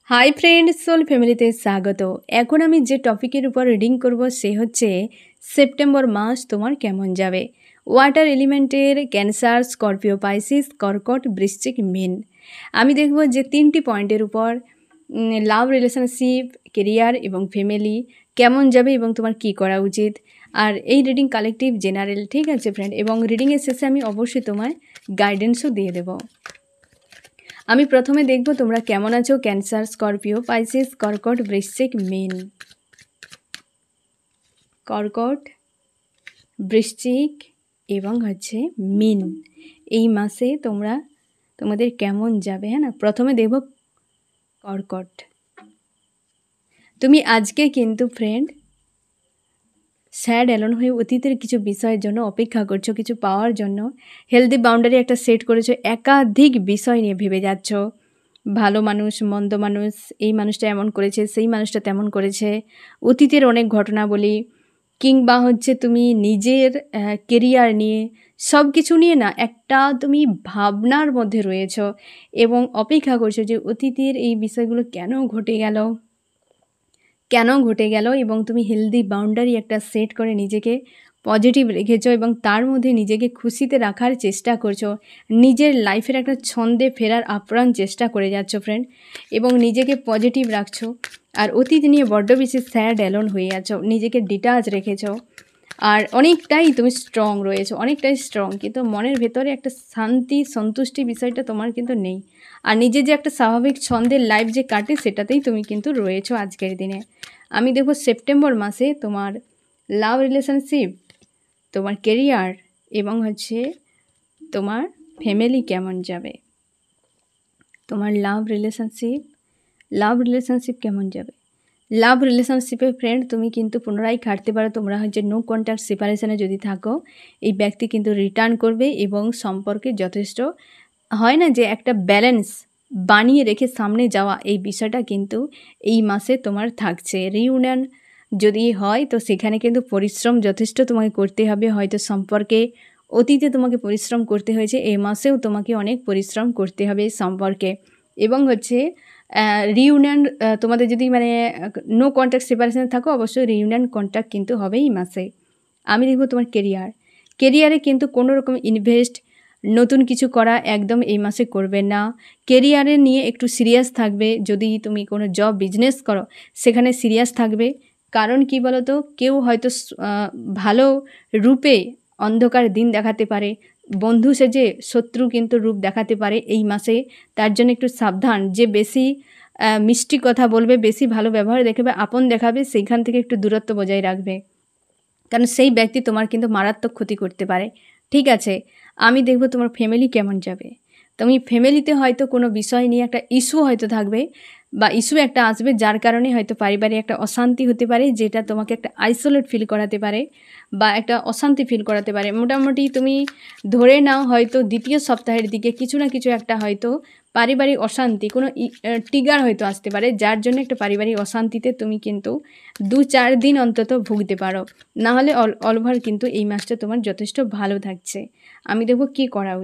Hi friends, soul ফ্যামিলিতে স্বাগত। এখন আমি যে টপিকের উপর রিডিং করব সে হচ্ছে সেপ্টেম্বর মাস তোমার কেমন যাবে। ওয়াটার এলিমেন্টের ক্যান্সার, স্করপিও, পাইসিস, কর্কট, বৃশ্চিক, মীন। আমি দেখব যে 3টি পয়েন্টের উপর লাভ, রিলেশনশিপ, কেরিয়ার এবং ফ্যামিলি কেমন যাবে এবং তোমার কি করা উচিত। আর এই রিডিং কালেকটিভ জেনারেল, ঠিক আছে ফ্রেন্ড, এবং রিডিংয়ের শেষে আমি অবশ্যই তোমায় গাইডেন্সও দিয়ে দেবো। আমি প্রথমে দেখব তোমরা কেমন আছো। ক্যান্সার, স্করপিও, পাইসিস, কর্কট, বৃশ্চিক, মীন। কর্কট, বৃশ্চিক এবং হচ্ছে মীন, এই মাসে তোমাদের কেমন যাবে। হ্যাঁ না, প্রথমে দেখব কর্কট। তুমি আজকে কিন্তু ফ্রেন্ড স্যাড অ্যালোন হয়ে অতীতের কিছু বিষয়ের জন্য অপেক্ষা করছো, কিছু পাওয়ার জন্য হেলদি বাউন্ডারি একটা সেট করেছো। একাধিক বিষয় নিয়ে ভেবে যাচ্ছ, ভালো মানুষ, মন্দ মানুষ, এই মানুষটা এমন করেছে, সেই মানুষটা তেমন করেছে, অতীতের অনেক ঘটনা বলি, কিংবা হচ্ছে তুমি নিজের কেরিয়ার নিয়ে সব কিছু নিয়ে না একটা তুমি ভাবনার মধ্যে রয়েছ এবং অপেক্ষা করছো যে অতীতের এই বিষয়গুলো কেন ঘটে গেল এবং তুমি হেলদি বাউন্ডারি একটা সেট করে নিজেকে পজিটিভ রেখেছো এবং তার মধ্যে নিজেকে খুশিতে রাখার চেষ্টা করছো। নিজের লাইফের একটা ছন্দে ফেরার আপ্রাণ চেষ্টা করে যাচ্ছ ফ্রেন্ড, এবং নিজেকে পজিটিভ রাখছো। আর অতীত নিয়ে বড্ড বেশি স্যাড অ্যালোন হয়ে আছো, নিজেকে ডিটাচ রেখেছো। আর অনেকটাই তুমি স্ট্রং রয়েছো, অনেকটাই স্ট্রং, কিন্তু মনের ভেতরে একটা শান্তি, সন্তুষ্টি বিষয়টা তোমার কিন্তু নেই। আর নিজের যে একটা স্বাভাবিক ছন্দের লাইফ যে কাটে সেটাতেই তুমি কিন্তু রয়েছো আজকের দিনে। আমি দেখব সেপ্টেম্বর মাসে তোমার লাভ, রিলেশনশিপ, তোমার কেরিয়ার এবং হচ্ছে তোমার ফ্যামিলি কেমন যাবে। তোমার লাভ রিলেশনশিপ কেমন যাবে। লাভ রিলেশনশিপে ফ্রেন্ড তুমি কিন্তু পুনরায় খাটতে পারো। তোমরা হচ্ছে নো কন্ট্যাক্ট সেপারেশনে যদি থাকো, এই ব্যক্তি কিন্তু রিটার্ন করবে এবং সম্পর্কে যথেষ্ট হয় না যে একটা ব্যালেন্স বানিয়ে রেখে সামনে যাওয়া, এই বিষয়টা কিন্তু এই মাসে তোমার থাকছে। রিইউনিয়ন যদি হয় তো সেখানে কিন্তু পরিশ্রম যথেষ্ট তোমাকে করতে হবে। হয়তো সম্পর্কে অতীতে তোমাকে পরিশ্রম করতে হয়েছে, এই মাসেও তোমাকে অনেক পরিশ্রম করতে হবে সম্পর্কে। এবং হচ্ছে রিইউনিয়ন তোমাদের যদি নো কন্ট্যাক্ট সেপারেশনে থাকো, অবশ্যই রিইউনিয়ন কন্ট্যাক্ট কিন্তু হবে এই মাসে। আমি দেখব তোমার কেরিয়ারে কিন্তু কোনো রকম ইনভেস্ট, নতুন কিছু করা একদম এই মাসে করবে না। কেরিয়ারে নিয়ে একটু সিরিয়াস থাকবে। যদি তুমি কোনো জব, বিজনেস করো সেখানে সিরিয়াস থাকবে। কারণ কি বলো তো, কেউ হয়তো ভালো রূপে অন্ধকার দিন দেখাতে পারে, বন্ধু সেজে শত্রু কিন্তু রূপ দেখাতে পারে এই মাসে। তার জন্য একটু সাবধান। যে বেশি মিষ্টি কথা বলবে, বেশি ভালো ব্যবহার দেখাবে, আপন দেখাবে, সেইখান থেকে একটু দূরত্ব বজায় রাখবে, কারণ সেই ব্যক্তি তোমার কিন্তু মারাত্মক ক্ষতি করতে পারে। ঠিক আছে, আমি দেখব তোমার ফ্যামিলি কেমন যাবে। তুমি ফ্যামিলিতে হয়তো কোনো বিষয় নিয়ে একটা ইস্যু হয়তো থাকবে বা ইস্যু একটা আসবে, যার কারণে হয়তো পারিবারিক একটা অশান্তি হতে পারে, যেটা তোমাকে একটা আইসোলেট ফিল করাতে পারে বা একটা অশান্তি ফিল করাতে পারে। মোটামুটি তুমি ধরে নাও হয়তো দ্বিতীয় সপ্তাহের দিকে কিছু না কিছু একটা হয়তো পারিবারিক অশান্তি, কোনো ট্রিগার হয়তো আসতে পারে, যার জন্য একটা পারিবারিক অশান্তিতে তুমি কিন্তু 2-4 দিন অন্তত ভুগতে পারো। না হলে অল ওভার কিন্তু এই মাসটা তোমার যথেষ্ট ভালো থাকছে। আমি দেখব কি করা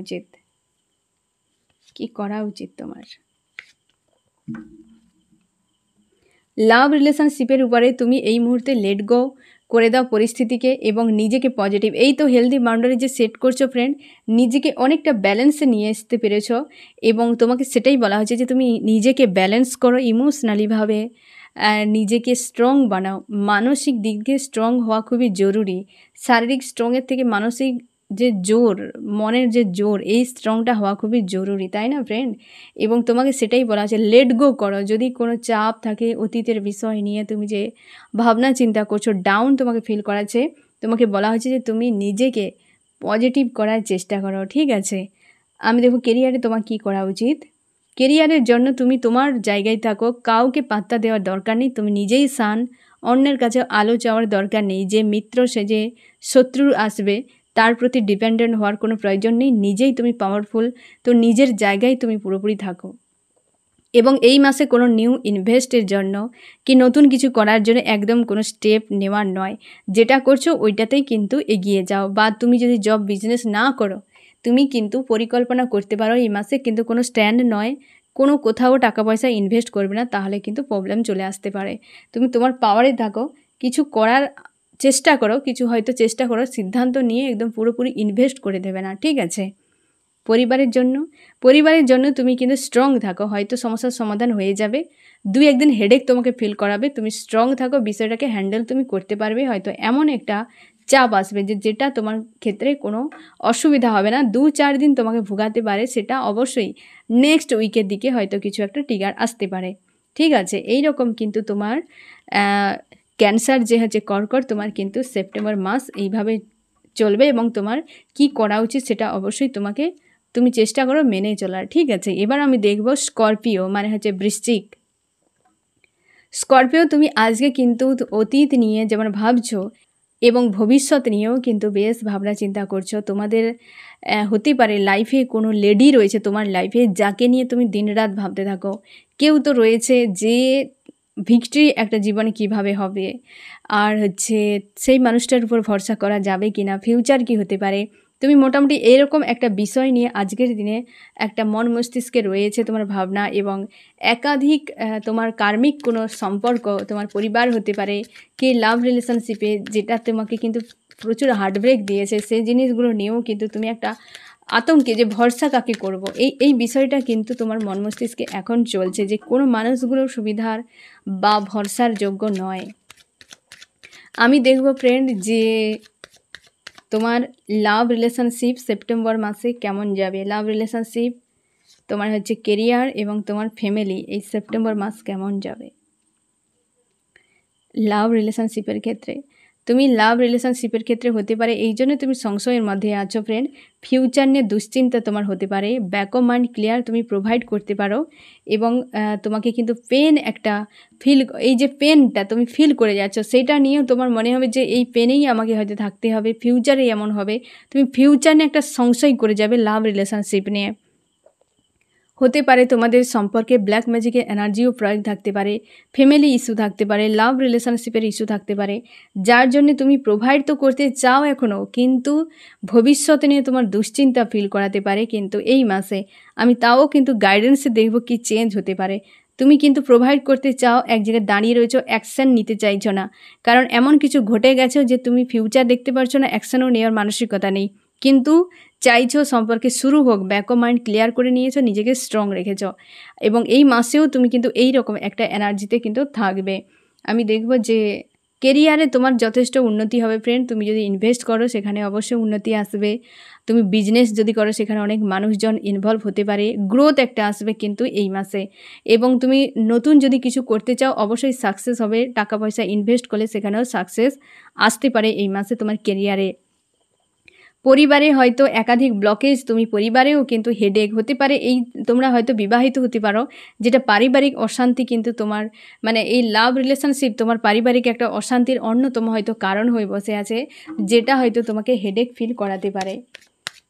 উচিত তোমার। লাভ রিলেশনশিপের উপরে তুমি এই মুহূর্তে লেট গো করে দাও পরিস্থিতিকে এবং নিজেকে পজিটিভ, এই তো হেলদি বাউন্ডারি যে সেট করছো ফ্রেন্ড, নিজেকে অনেকটা ব্যালেন্সে নিয়ে আসতে পেরেছো এবং তোমাকে সেটাই বলা হয়েছে যে তুমি নিজেকে ব্যালেন্স করো ইমোশনালিভাবে, নিজেকে স্ট্রং বানাও। মানসিক দিক দিয়ে স্ট্রং হওয়া খুবই জরুরি। শারীরিক স্ট্রংয়ের থেকে মানসিক যে জোর, মনের যে জোর, এই স্ট্রংটা হওয়া খুবই জরুরি, তাই না ফ্রেন্ড? এবং তোমাকে সেটাই বলা আছে, লেট গো করো। যদি কোনো চাপ থাকে অতীতের বিষয় নিয়ে, তুমি যে ভাবনা চিন্তা করছো, ডাউন তোমাকে ফিল করাচ্ছে, তোমাকে বলা হয়েছে যে তুমি নিজেকে পজিটিভ করার চেষ্টা করো। ঠিক আছে, আমি দেখো কেরিয়ারে তোমার কি করা উচিত। কেরিয়ারের জন্য তুমি তোমার জায়গায় থাকো, কাউকে পাত্তা দেওয়ার দরকার নেই, তুমি নিজেই শান, অন্যের কাছে আলো চাওয়ার দরকার নেই। যে মিত্র সে যে শত্রু আসবে তার প্রতি ডিপেন্ডেন্ট হওয়ার কোনো প্রয়োজন নেই, নিজেই তুমি পাওয়ারফুল। তো নিজের জায়গায় তুমি পুরোপুরি থাকো এবং এই মাসে কোনো নিউ ইনভেস্টের জন্য কি নতুন কিছু করার জন্য একদম কোনো স্টেপ নেওয়ার নয়। যেটা করছো ওইটাতেই কিন্তু এগিয়ে যাও। বা তুমি যদি জব, বিজনেস না করো, তুমি কিন্তু পরিকল্পনা করতে পারো এই মাসে, কিন্তু কোনো স্ট্যান্ড নয়, কোথাও টাকা পয়সা ইনভেস্ট করবে না, তাহলে কিন্তু প্রবলেম চলে আসতে পারে। তুমি তোমার পাওয়ারে থাকো, কিছু করার চেষ্টা করো, কিছু হয়তো চেষ্টা করো, সিদ্ধান্ত নিয়ে একদম পুরোপুরি ইনভেস্ট করে দেবে না, ঠিক আছে? পরিবারের জন্য তুমি কিন্তু স্ট্রং থাকো, হয়তো সমস্যার সমাধান হয়ে যাবে। 2-1 দিন হেডেক তোমাকে ফিল করাবে, তুমি স্ট্রং থাকো, বিষয়টাকে হ্যান্ডেল তুমি করতে পারবে। হয়তো এমন একটা চাপ আসবে যেটা তোমার ক্ষেত্রে কোনো অসুবিধা হবে না, 2-4 দিন তোমাকে ভোগাতে পারে, সেটা অবশ্যই নেক্সট উইকের দিকে হয়তো কিছু একটা ট্রিগার আসতে পারে, ঠিক আছে? এই রকম কিন্তু তোমার ক্যান্সার যে হচ্ছে কর্কট, তোমার কিন্তু সেপ্টেম্বর মাস এইভাবে চলবে এবং তোমার কি করা উচিত সেটা অবশ্যই তুমি চেষ্টা করো মেনে চলার, ঠিক আছে? এবার আমি দেখব স্করপিও, মানে হচ্ছে বৃশ্চিক। স্করপিও, তুমি আজকে কিন্তু অতীত নিয়ে যেমন ভাবছো এবং ভবিষ্যৎ নিয়েও কিন্তু বেশ ভাবনা চিন্তা করছো। তোমাদের হতে পারে লাইফে কোনো লেডি রয়েছে তোমার লাইফে, যাকে নিয়ে তুমি দিনরাত ভাবতে থাকো। কেউ তো রয়েছে যে ভিক্টরি একটা জীবনে কিভাবে হবে, আর হচ্ছে সেই মানুষটার উপর ভরসা করা যাবে কি না, ফিউচার কি হতে পারে। তুমি মোটামুটি এরকম একটা বিষয় নিয়ে আজকের দিনে একটা মন মস্তিষ্কে রয়েছে তোমার ভাবনা, এবং একাধিক তোমার কার্মিক কোনো সম্পর্ক, তোমার পরিবার হতে পারে, কি লাভ রিলেশনশিপে যেটা তোমাকে কিন্তু প্রচুর হার্টব্রেক দিয়েছে, সেই জিনিসগুলো নিয়েও কিন্তু তুমি একটা আতঙ্কে যে ভরসা কাকে করব, এই বিষয়টা কিন্তু তোমার মন মস্তিষ্কে এখন চলছে, যে কোনো মানুষগুলো সুবিধার বা ভরসার যোগ্য নয়। আমি দেখব ফ্রেন্ড যে তোমার লাভ রিলেশনশিপ সেপ্টেম্বর মাসে কেমন যাবে। লাভ রিলেশনশিপ, তোমার হচ্ছে কেরিয়ার এবং তোমার ফ্যামিলি, এই সেপ্টেম্বর মাস কেমন যাবে লাভ রিলেশনশিপের ক্ষেত্রে। লাভ রিলেশনশিপের ক্ষেত্রে হতে পারে এই জন্য তুমি সংশয়ের মধ্যে আছো ফ্রেন্ড, ফিউচার নিয়ে দুশ্চিন্তা তোমার হতে পারে, ব্যাক অফ মাইন্ড ক্লিয়ার তুমি প্রোভাইড করতে পারো, এবং তোমাকে কিন্তু পেন একটা এই যে পেনটা তুমি ফিল করে যাচ্ছ, সেটা নিয়েও তোমার মনে হবে যে এই পেনেই আমাকে হয়তো থাকতে হবে, ফিউচারে এমন হবে। তুমি ফিউচার নিয়ে একটা সংশয় করে যাবে লাভ রিলেশনশিপ নিয়ে। হতে পারে তোমাদের সম্পর্কে ব্ল্যাক ম্যাজিকের এনার্জিও প্রয়োগ থাকতে পারে, ফ্যামিলি ইস্যু থাকতে পারে, লাভ রিলেশনশিপের ইস্যু থাকতে পারে, যার জন্য তুমি প্রোভাইড তো করতে চাও এখনও, কিন্তু ভবিষ্যতে নিয়ে তোমার দুশ্চিন্তা ফিল করাতে পারে। কিন্তু এই মাসে আমি তাও কিন্তু গাইডেন্সে দেখব কি চেঞ্জ হতে পারে। তুমি কিন্তু প্রোভাইড করতে চাও, এক জায়গায় দাঁড়িয়ে রয়েছো, অ্যাকশান নিতে চাইছো না, কারণ এমন কিছু ঘটে গেছে যে তুমি ফিউচার দেখতে পারছো না, অ্যাকশানও নেওয়ার মানসিকতা নেই, কিন্তু চাইছো সম্পর্কে শুরু হোক, ব্যাক অফ মাইন্ড ক্লিয়ার করে নিয়েছো, নিজেকে স্ট্রং রেখেছো, এবং এই মাসেও তুমি কিন্তু এই রকম একটা এনার্জিতে কিন্তু থাকবে। আমি দেখব যে কেরিয়ারে তোমার যথেষ্ট উন্নতি হবে ফ্রেন্ড। তুমি যদি ইনভেস্ট করো সেখানে অবশ্যই উন্নতি আসবে, তুমি বিজনেস যদি করো সেখানে অনেক মানুষজন ইনভলভ হতে পারে, গ্রোথ একটা আসবে কিন্তু এই মাসে, এবং তুমি নতুন যদি কিছু করতে চাও অবশ্যই সাকসেস হবে, টাকা পয়সা ইনভেস্ট করলে সেখানেও সাকসেস আসতে পারে এই মাসে তোমার কেরিয়ারে। পরিবারে হয়তো একাধিক ব্লকেজ, তুমি পরিবারেও কিন্তু হেডেক হতে পারে, এই তোমরা হয়তো বিবাহিত হতে পারো, যেটা পারিবারিক অশান্তি কিন্তু তোমার মানে এই লাভ রিলেশনশিপ তোমার পারিবারিক একটা অশান্তির অন্যতম হয়তো কারণ হয়ে বসে আছে, যেটা হয়তো তোমাকে হেডেক ফিল করাতে পারে।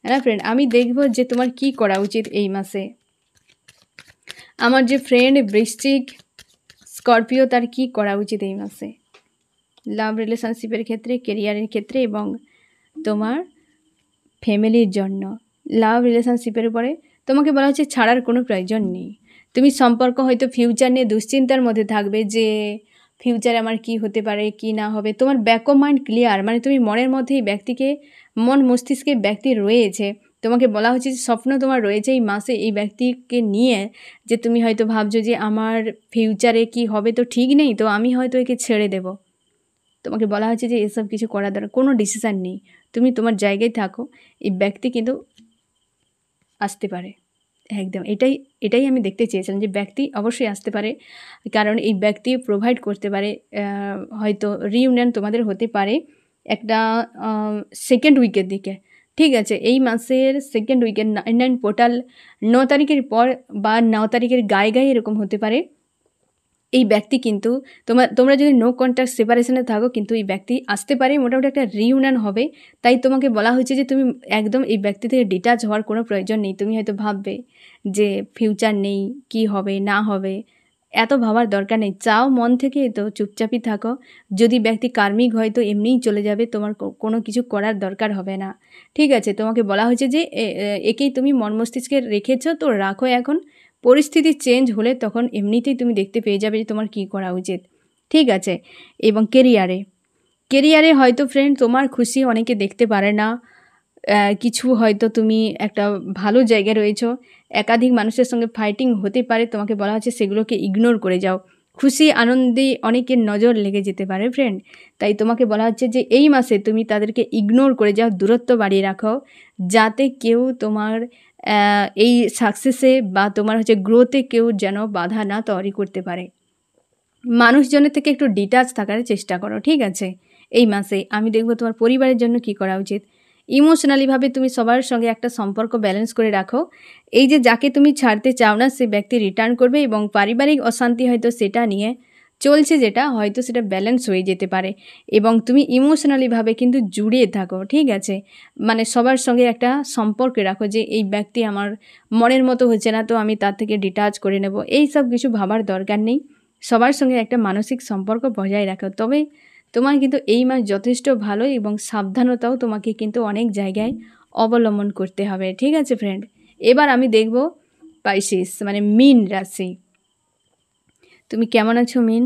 হ্যাঁ ফ্রেন্ড, আমি দেখব যে তোমার কি করা উচিত এই মাসে। আমার যে ফ্রেন্ড বৃশ্চিক স্করপিও, তার কি করা উচিত এই মাসে লাভ রিলেশনশিপের ক্ষেত্রে, কেরিয়ারের ক্ষেত্রে এবং তোমার ফ্যামিলির জন্য। লাভ রিলেশনশিপের উপরে তোমাকে বলা হচ্ছে ছাড়ার কোনো প্রয়োজন নেই। তুমি সম্পর্ক হয়তো ফিউচার নিয়ে দুশ্চিন্তার মধ্যে থাকবে, যে ফিউচারে আমার কি হতে পারে কি না হবে, তোমার ব্যাক অফ মাইন্ড ক্লিয়ার, মানে তুমি মনের মধ্যে এই ব্যক্তিকে, মন মস্তিষ্কে ব্যক্তি রয়েছে, তোমাকে বলা হচ্ছে যে স্বপ্ন তোমার রয়েছে এই মাসে এই ব্যক্তিকে নিয়ে, যে তুমি হয়তো ভাবছো যে আমার ফিউচারে কি হবে তো ঠিক নেই, তো আমি হয়তো একে ছেড়ে দেব। তোমাকে বলা হচ্ছে যে এসব কিছু করার দ্বারা কোনো ডিসিশান নেই, তুমি তোমার জায়গায় থাকো, এই ব্যক্তি কিন্তু আসতে পারে। একদম এটাই আমি দেখতে চেয়েছিলাম, যে ব্যক্তি অবশ্যই আসতে পারে, কারণ এই ব্যক্তি প্রোভাইড করতে পারে। হয়তো রিইউনিয়ন তোমাদের হতে পারে একটা সেকেন্ড উইকের দিকে, ঠিক আছে? এই মাসের সেকেন্ড উইকের 9 টোটাল 9 তারিখের পর বা 9 তারিখের গায়ে এরকম হতে পারে। এই ব্যক্তি কিন্তু তোমরা যদি নো কন্ট্যাক্ট সেপারেশনে থাকো, কিন্তু এই ব্যক্তি আসতে পারে, মোটামুটি একটা রিইউনিয়ন হবে। তাই তোমাকে বলা হয়েছে যে তুমি একদম এই ব্যক্তি থেকে ডিটাচ হওয়ার কোনো প্রয়োজন নেই। তুমি হয়তো ভাববে যে ফিউচার নেই, কি হবে না হবে, এত ভাবার দরকার নেই, চাও মন থেকে তো চুপচাপই থাকো। যদি ব্যক্তি কার্মিক হয় তো এমনিই চলে যাবে, তোমার কোনো কিছু করার দরকার হবে না, ঠিক আছে? তোমাকে বলা হয়েছে যে একেই তুমি মন মস্তিষ্কে রেখেছো, তো রাখো এখন, পরিস্থিতি চেঞ্জ হলে তখন এমনিতেই তুমি দেখতে পেয়ে যাবে যে তোমার কী করা উচিত, ঠিক আছে। এবং কেরিয়ারে হয়তো ফ্রেন্ড তোমার খুশি অনেকে দেখতে পারে না, কিছু হয়তো তুমি একটা ভালো জায়গায় রয়েছো, একাধিক মানুষের সঙ্গে ফাইটিং হতে পারে, তোমাকে বলা হচ্ছে সেগুলোকে ইগনোর করে যাও। খুশি আনন্দে অনেকের নজর লেগে যেতে পারে ফ্রেন্ড, তাই তোমাকে বলা হচ্ছে যে এই মাসে তুমি তাদেরকে ইগনোর করে যাও, দূরত্ব বাড়িয়ে রাখো, যাতে কেউ তোমার এই সাকসেসে বা তোমার হচ্ছে গ্রোথে কেউ যেন বাধা না তৈরি করতে পারে। মানুষজনের থেকে একটু ডিটাচ থাকার চেষ্টা করো, ঠিক আছে। এই মাসে আমি দেখব তোমার পরিবারের জন্য কি করা উচিত। ইমোশনালিভাবে তুমি সবার সঙ্গে একটা সম্পর্ক ব্যালেন্স করে রাখো। এই যে যাকে তুমি ছাড়তে চাও না সে ব্যক্তি রিটার্ন করবে, এবং পারিবারিক অশান্তি হয়তো সেটা নিয়ে চলছে, যেটা হয়তো সেটা ব্যালেন্স হয়ে যেতে পারে, এবং তুমি ইমোশনালিভাবে কিন্তু জুড়ে থাকো, ঠিক আছে। মানে সবার সঙ্গে একটা সম্পর্কে রাখো যে এই ব্যক্তি আমার মনের মতো হচ্ছে না, তো আমি তার থেকে ডিটাচ করে নেব, এই সব কিছু ভাবার দরকার নেই। সবার সঙ্গে একটা মানসিক সম্পর্ক বজায় রাখো, তবে তোমার কিন্তু এই মাস যথেষ্ট ভালো, এবং সাবধানতাও তোমাকে কিন্তু অনেক জায়গায় অবলম্বন করতে হবে, ঠিক আছে ফ্রেন্ড। এবার আমি দেখব পাইসিস মানে মীন রাশি, তুমি কেমন আছো মীন?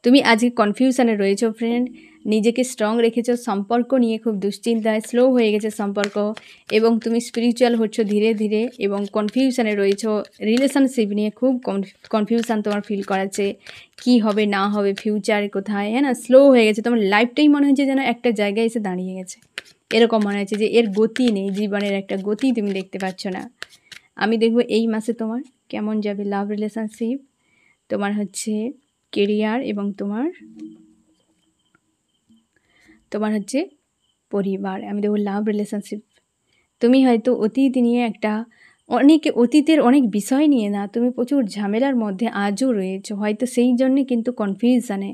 তুমি আজকে কনফিউশনে রয়েছো ফ্রেন্ড, নিজেকে স্ট্রং রেখেছো, সম্পর্ক নিয়ে খুব দুশ্চিন্তায়, স্লো হয়ে গেছে সম্পর্ক, এবং তুমি স্পিরিচুয়াল হচ্ছ ধীরে ধীরে, এবং কনফিউশনে রয়েছো, রিলেশনশিপ নিয়ে খুব কনফিউশন তোমার ফিল করাচ্ছে, কি হবে না হবে, ফিউচার কোথায়, হ্যাঁ না, স্লো হয়ে গেছে, তোমার লাইফটাই মনে হচ্ছে যেন একটা জায়গায় এসে দাঁড়িয়ে গেছে, এরকম মনে হচ্ছে যে এর গতি নেই, জীবনের একটা গতি তুমি দেখতে পাচ্ছ না। আমি দেখব এই মাসে তোমার কেমন যাবে লাভ রিলেশনশিপ, তোমার হচ্ছে কেরিয়ার, এবং তোমার হচ্ছে পরিবার। আমি দেখব লাভ রিলেশনশিপ, তুমি হয়তো অতীত নিয়ে অতীতের অনেক বিষয় নিয়ে না তুমি প্রচুর ঝামেলার মধ্যে আজও রয়েছো, হয়তো সেই জন্যে কিন্তু কনফিউশনে,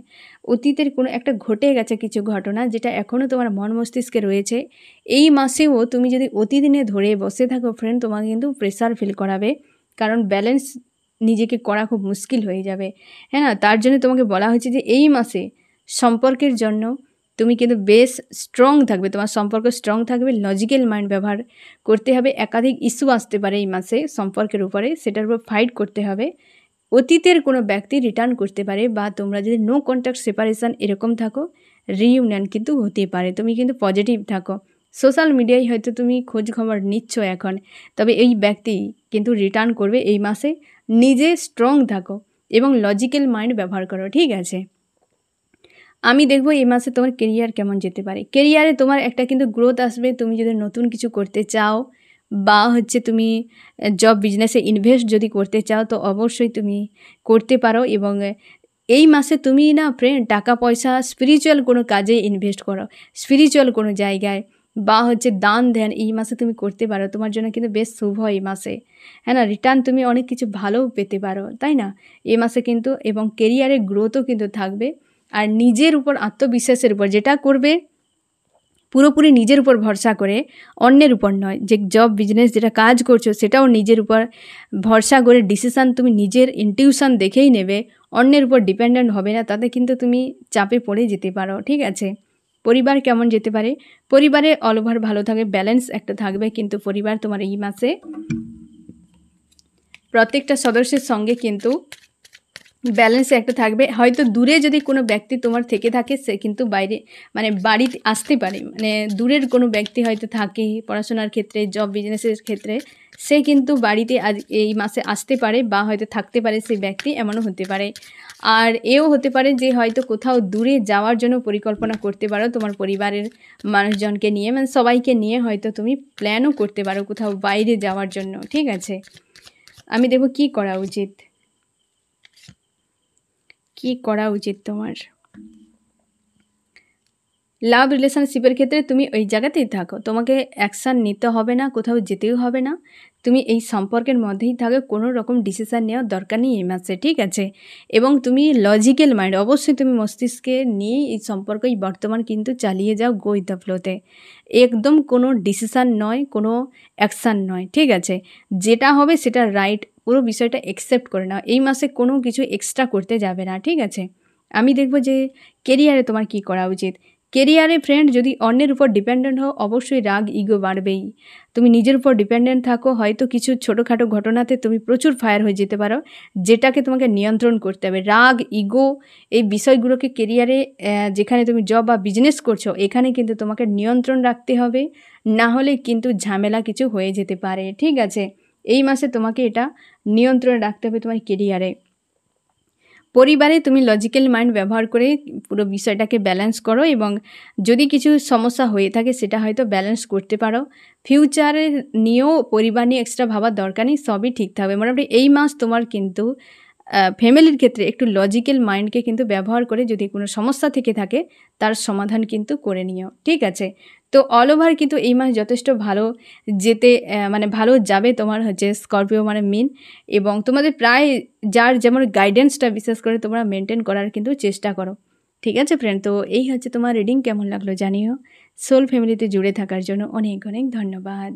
অতীতের কোনো একটা ঘটে গেছে কিছু ঘটনা যেটা এখনও তোমার মন মস্তিষ্কে রয়েছে। এই মাসেও তুমি যদি অতীত নিয়ে ধরে বসে থাকো ফ্রেন্ড, তোমাকে কিন্তু প্রেশার ফিল করাবে, কারণ ব্যালেন্স নিজেকে করা খুব মুশকিল হয়ে যাবে, হ্যাঁ না। তার জন্য তোমাকে বলা হয়েছে যে এই মাসে সম্পর্কের জন্য তুমি কিন্তু বেশ স্ট্রং থাকবে, তোমার সম্পর্ক স্ট্রং থাকবে, লজিক্যাল মাইন্ড ব্যবহার করতে হবে। একাধিক ইস্যু আসতে পারে এই মাসে সম্পর্কের উপরে, সেটার উপর ফাইট করতে হবে। অতীতের কোনো ব্যক্তি রিটার্ন করতে পারে, বা তোমরা যদি নো কন্ট্যাক্ট সেপারেশন এরকম থাকো, রিইউনিয়ন কিন্তু হতে পারে। তুমি কিন্তু পজিটিভ থাকো, সোশ্যাল মিডিয়ায় হয়তো তুমি খোঁজ খবর নিচ্ছ এখন, তবে এই ব্যক্তি কিন্তু রিটার্ন করবে এই মাসে। নিজে স্ট্রং থাকো এবং লজিক্যাল মাইন্ড ব্যবহার করো, ঠিক আছে। আমি দেখব এই মাসে তোমার কেরিয়ার কেমন যেতে পারে। কেরিয়ারে তোমার একটা কিন্তু গ্রোথ আসবে, তুমি যদি নতুন কিছু করতে চাও, বা হচ্ছে তুমি জব বিজনেসে ইনভেস্ট যদি করতে চাও, তো অবশ্যই তুমি করতে পারো। এবং এই মাসে তুমি না ফ্রেন্ড টাকা পয়সা স্পিরিচুয়াল কোনো কাজে ইনভেস্ট করো, স্পিরিচুয়াল কোনো জায়গায়, বা হচ্ছে দান ধ্যান এই মাসে তুমি করতে পারো, তোমার জন্য কিন্তু বেশ শুভ এই মাসে, হ্যাঁ না। রিটার্ন তুমি অনেক কিছু ভালো পেতে পারো, তাই না, এই মাসে কিন্তু। এবং কেরিয়ারে গ্রোথও কিন্তু থাকবে, আর নিজের উপর আত্মবিশ্বাসের উপর যেটা করবে পুরোপুরি নিজের উপর ভরসা করে, অন্যের উপর নয়। যে জব বিজনেস যেটা কাজ করছো সেটাও নিজের উপর ভরসা করে ডিসিশান তুমি নিজের ইনটিউশন দেখেই নেবে, অন্যের উপর ডিপেন্ডেন্ট হবে না, তাতে কিন্তু তুমি চাপে পড়ে যেতে পারো, ঠিক আছে। পরিবার কেমন যেতে পারে, পরিবারে অল ওভার ভালো থাকবে, ব্যালেন্স একটা থাকবে, কিন্তু পরিবার তোমার এই মাসে প্রত্যেকটা সদস্যের সঙ্গে কিন্তু ব্যালেন্স একটা থাকবে। হয়তো দূরে যদি কোনো ব্যক্তি তোমার থেকে থাকে, সে কিন্তু বাইরে মানে বাড়িতে আসতে পারে, মানে দূরের কোনো ব্যক্তি হয়তো থাকে পড়াশোনার ক্ষেত্রে, জব বিজনেসের ক্ষেত্রে, সে কিন্তু বাড়িতে আজ এই মাসে আসতে পারে, বা হয়তো থাকতে পারে সেই ব্যক্তি, এমনও হতে পারে। আর এও হতে পারে যে হয়তো কোথাও দূরে যাওয়ার জন্য পরিকল্পনা করতে পারো তোমার পরিবারের মানুষজনকে নিয়ে, মানে সবাইকে নিয়ে হয়তো তুমি প্ল্যানও করতে পারো কোথাও বাইরে যাওয়ার জন্য, ঠিক আছে। আমি দেখব কি করা উচিত তোমার লাভ রিলেশনশিপের ক্ষেত্রে। তুমি ওই জায়গাতেই থাকো, তোমাকে অ্যাকশান নিতে হবে না, কোথাও যেতেও হবে না, তুমি এই সম্পর্কের মধ্যেই থাকো, কোনো রকম ডিসিশান নেওয়ার দরকার নেই এই মাসে, ঠিক আছে। এবং তুমি লজিক্যাল মাইন্ড অবশ্যই তুমি মস্তিষ্কে নিয়ে এই সম্পর্কই বর্তমান কিন্তু চালিয়ে যাও, গো উইথ দ্য ফ্লোতে, একদম কোনো ডিসিশান নয়, কোনো অ্যাকশান নয়, ঠিক আছে। যেটা হবে সেটা রাইট, পুরো বিষয়টা অ্যাকসেপ্ট করে নাও, এই মাসে কোনো কিছু এক্সট্রা করতে যাবে না, ঠিক আছে। আমি দেখব যে কেরিয়ারে তোমার কি করা উচিত। কেরিয়ারে ফ্রেন্ড যদি অন্যের উপর ডিপেন্ডেন্ট হও অবশ্যই রাগ ইগো বাড়বেই। তুমি নিজের উপর ডিপেন্ডেন্ট থাকো, হয়তো কিছু ছোটোখাটো ঘটনাতে তুমি প্রচুর ফায়ার হয়ে যেতে পারো, যেটাকে তোমাকে নিয়ন্ত্রণ করতে হবে। রাগ ইগো এই বিষয়গুলোকে কেরিয়ারে যেখানে তুমি জব বা বিজনেস করছো এখানে কিন্তু তোমাকে নিয়ন্ত্রণ রাখতে হবে, না হলে কিন্তু ঝামেলা কিছু হয়ে যেতে পারে। ঠিক আছে, এই মাসে তোমাকে এটা নিয়ন্ত্রণ রাখতে হবে তোমার কেরিয়ারে। পরিবারে তুমি লজিক্যাল মাইন্ড ব্যবহার করে পুরো বিষয়টাকে ব্যালেন্স করো, এবং যদি কিছু সমস্যা হয়ে থাকে সেটা হয়তো ব্যালেন্স করতে পারো। ফিউচারে নিয়েও পরিবার নিয়ে এক্সট্রা ভাবার দরকার নেই, সবই ঠিক থাকবে। মোটামুটি এই মাস তোমার কিন্তু ফ্যামিলির ক্ষেত্রে একটু লজিক্যাল মাইন্ডকে কিন্তু ব্যবহার করে যদি কোনো সমস্যা থেকে থাকে তার সমাধান কিন্তু করে নিও। ঠিক আছে, তো অল ওভার কিন্তু এই মাস যথেষ্ট ভালো যেতে মানে ভালো যাবে তোমার হচ্ছে স্করপিও মানে মিন, এবং তোমাদের প্রায় যার যেমন গাইডেন্সটা বিশেষ করে তোমরা মেনটেন করার কিন্তু চেষ্টা করো। ঠিক আছে ফ্রেন্ড, তো এই হচ্ছে তোমার রিডিং। কেমন লাগলো জানিও। সোল ফ্যামিলিতে জুড়ে থাকার জন্য অনেক অনেক ধন্যবাদ।